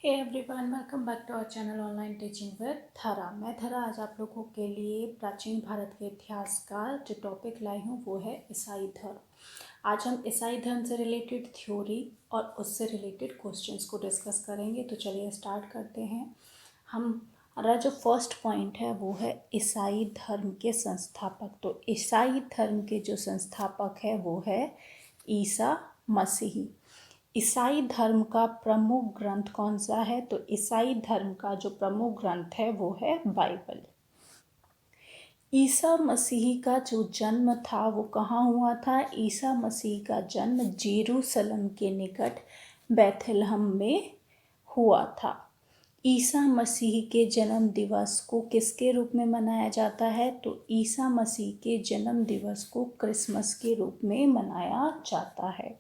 Hey everyone, welcome back to our channel online teaching with Dhara. मैं धरा आज आप लोगों के लिए प्राचीन भारत के इतिहास का जो टॉपिक लाई हूँ वो है ईसाई धर्म। आज हम ईसाई धर्म से रिलेटेड थ्योरी और उससे रिलेटेड क्वेश्चंस को डिस्कस करेंगे। तो चलिए स्टार्ट करते हैं। हमारा जो फर्स्ट पॉइंट है वो है ईसाई धर्म के संस्थापक। तो ईसाई धर्म के जो संस्थापक है वो है ईसा मसीही। ईसाई धर्म का प्रमुख ग्रंथ कौन सा है? तो ईसाई धर्म का जो प्रमुख ग्रंथ है वो है बाइबल। ईसा मसीह का जो जन्म था वो कहाँ हुआ था? ईसा मसीह का जन्म जेरूसलम के निकट बैथलहम में हुआ था। ईसा मसीह के जन्म दिवस को किसके रूप में मनाया जाता है? तो ईसा मसीह के जन्म दिवस को क्रिसमस के रूप में मनाया जाता है।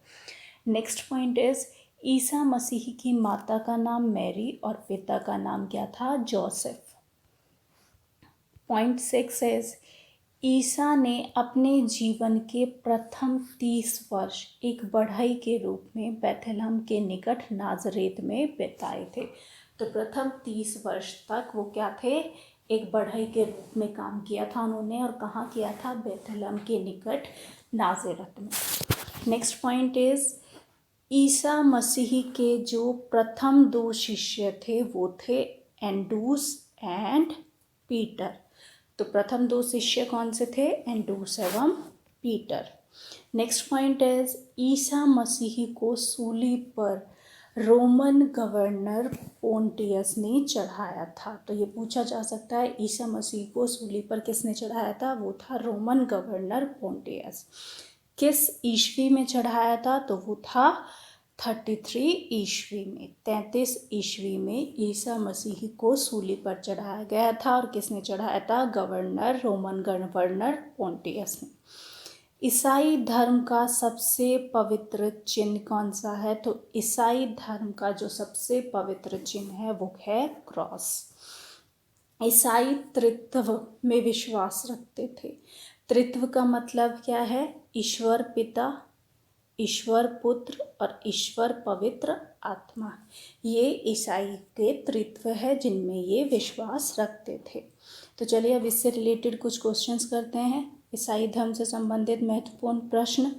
Next point is Isa Masih की माता का नाम मैरी और पिता का नाम क्या था? जोसेफ। पॉइंट 6 इज ईसा ने अपने जीवन के प्रथम 30 वर्ष एक बढ़ई के रूप में बैथलहम के निकट नाजरेत में बिताए थे। तो प्रथम 30 वर्ष तक वो क्या थे? एक बढ़ई के रूप में काम किया था उन्होंने। और कहाँ किया था? बैथलहम के निकट नाजरेत में। नेक्स्ट पॉइंट इज ईसा मसीह के जो प्रथम 2 शिष्य थे वो थे एंड्रूस एंड पीटर। तो प्रथम 2 शिष्य कौन से थे? एंड्रूस एवं Peter. Next point is Isa मसीह को सूली पर रोमन गवर्नर पोंटियस ने चढ़ाया था। तो ये पूछा जा सकता है ईसा मसीह को सूली पर किसने चढ़ाया था? वो था रोमन गवर्नर पोंटियस। किस ईस्वी में चढ़ाया था? तो वो था 33 ईस्वी में, 33 ईस्वी में ईसा मसीह को सूली पर चढ़ाया गया था। और किसने चढ़ाया था? रोमन गवर्नर पोंटियस ने। ईसाई धर्म का सबसे पवित्र चिन्ह कौन सा है? तो ईसाई धर्म का जो सबसे पवित्र चिन्ह है वो है क्रॉस। ईसाई त्रित्व में विश्वास रखते थे। त्रित्व का मतलब क्या है? ईश्वर पिता, ईश्वर पुत्र और ईश्वर पवित्र आत्मा। ये ईसाई के त्रित्व है जिनमें ये विश्वास रखते थे। तो चलिए अब इससे रिलेटेड कुछ क्वेश्चंस करते हैं। ईसाई धर्म से संबंधित महत्वपूर्ण प्रश्न।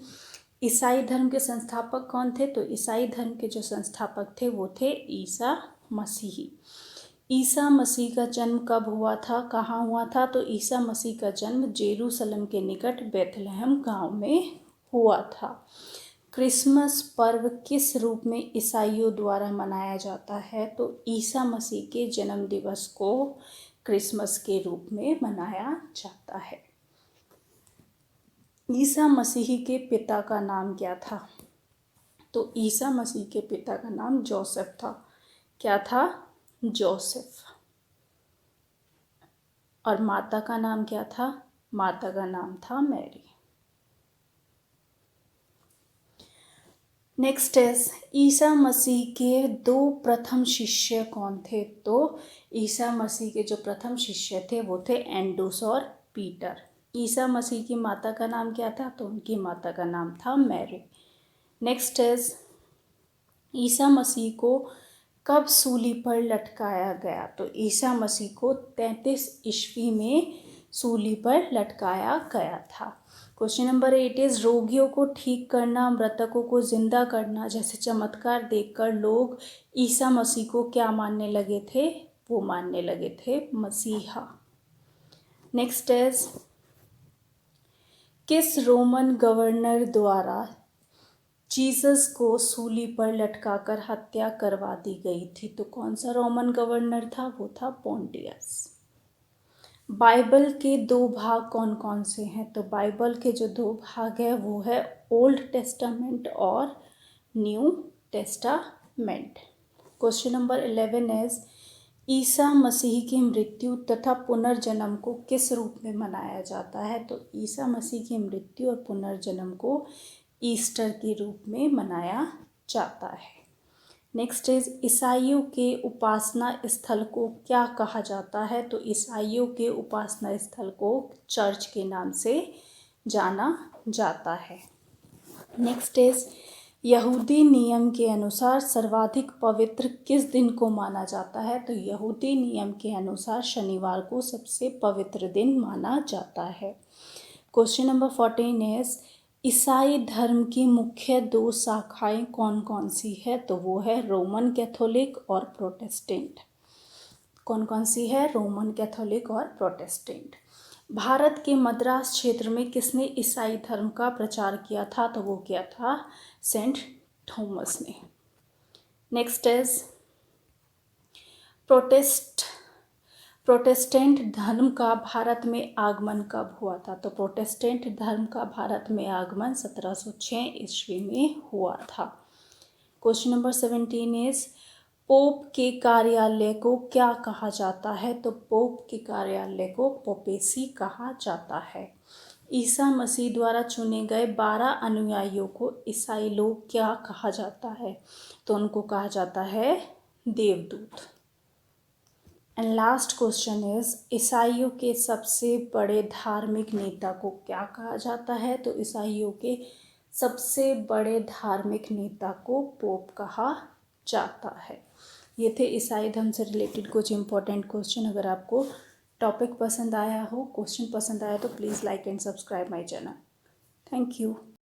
ईसाई धर्म के संस्थापक कौन थे? तो ईसाई धर्म के जो संस्थापक थे वो थे ईसा मसीही। ईसा मसीह का जन्म कब हुआ था? कहाँ हुआ था? तो ईसा मसीह का जन्म जेरूसलम के निकट बैथलहम गांव में हुआ था। क्रिसमस पर्व किस रूप में ईसाइयों द्वारा मनाया जाता है? तो ईसा मसीह के जन्म दिवस को क्रिसमस के रूप में मनाया जाता है। ईसा मसीह के पिता का नाम क्या था? तो ईसा मसीह के पिता का नाम जोसेफ था। क्या था? जोसेफ। और माता का नाम क्या था? माता का नाम था मैरी। नेक्स्ट इज ईसा मसीह के 2 प्रथम शिष्य कौन थे? तो ईसा मसीह के जो प्रथम शिष्य थे वो थे एंड्रूस और पीटर। ईसा मसीह की माता का नाम क्या था? तो उनकी माता का नाम था मैरी। नेक्स्ट इज ईसा मसीह को कब सूली पर लटकाया गया? तो ईसा मसीह को 33 ईस्वी में सूली पर लटकाया गया था। क्वेश्चन नंबर 8 इज रोगियों को ठीक करना, मृतकों को जिंदा करना जैसे चमत्कार देखकर लोग ईसा मसीह को क्या मानने लगे थे? वो मानने लगे थे मसीहा। नेक्स्ट इज किस रोमन गवर्नर द्वारा जीसस को सूली पर लटकाकर हत्या करवा दी गई थी? तो कौन सा रोमन गवर्नर था? वो था पोंटियस। बाइबल के 2 भाग कौन कौन से हैं? तो बाइबल के जो 2 भाग है वो है ओल्ड टेस्टामेंट और new testament. Question number 11 is Isa Masih की मृत्यु तथा पुनर्जन्म को किस रूप में मनाया जाता है? तो ईसा मसीह की मृत्यु और पुनर्जन्म को ईस्टर के रूप में मनाया जाता है। नेक्स्ट इज ईसाइयों के उपासना स्थल को क्या कहा जाता है? तो ईसाइयों के उपासना स्थल को चर्च के नाम से जाना जाता है। नेक्स्ट इज यहूदी नियम के अनुसार सर्वाधिक पवित्र किस दिन को माना जाता है? तो यहूदी नियम के अनुसार शनिवार को सबसे पवित्र दिन माना जाता है। क्वेश्चन नंबर 14 इज ईसाई धर्म की मुख्य 2 शाखाएं कौन कौन सी है? तो वो है रोमन कैथोलिक और प्रोटेस्टेंट। कौन कौन सी है? रोमन कैथोलिक और प्रोटेस्टेंट। भारत के मद्रास क्षेत्र में किसने ईसाई धर्म का प्रचार किया था? तो वो किया था सेंट थॉमस ने। नेक्स्ट इज प्रोटेस्टेंट धर्म का भारत में आगमन कब हुआ था? तो प्रोटेस्टेंट धर्म का भारत में आगमन 1706 ईस्वी में हुआ था। क्वेश्चन नंबर 17 इज पोप के कार्यालय को क्या कहा जाता है? तो पोप के कार्यालय को पोपेसी कहा जाता है। ईसा मसीह द्वारा चुने गए 12 अनुयायियों को ईसाई लोग क्या कहा जाता है? तो उनको कहा जाता है देवदूत। एंड लास्ट क्वेश्चन इज ईसाइयों के सबसे बड़े धार्मिक नेता को क्या कहा जाता है? तो ईसाइयों के सबसे बड़े धार्मिक नेता को पोप कहा जाता है। ये थे ईसाई धर्म से रिलेटेड कुछ इंपॉर्टेंट क्वेश्चन। अगर आपको टॉपिक पसंद आया हो, क्वेश्चन पसंद आया तो please like and subscribe my channel. Thank you.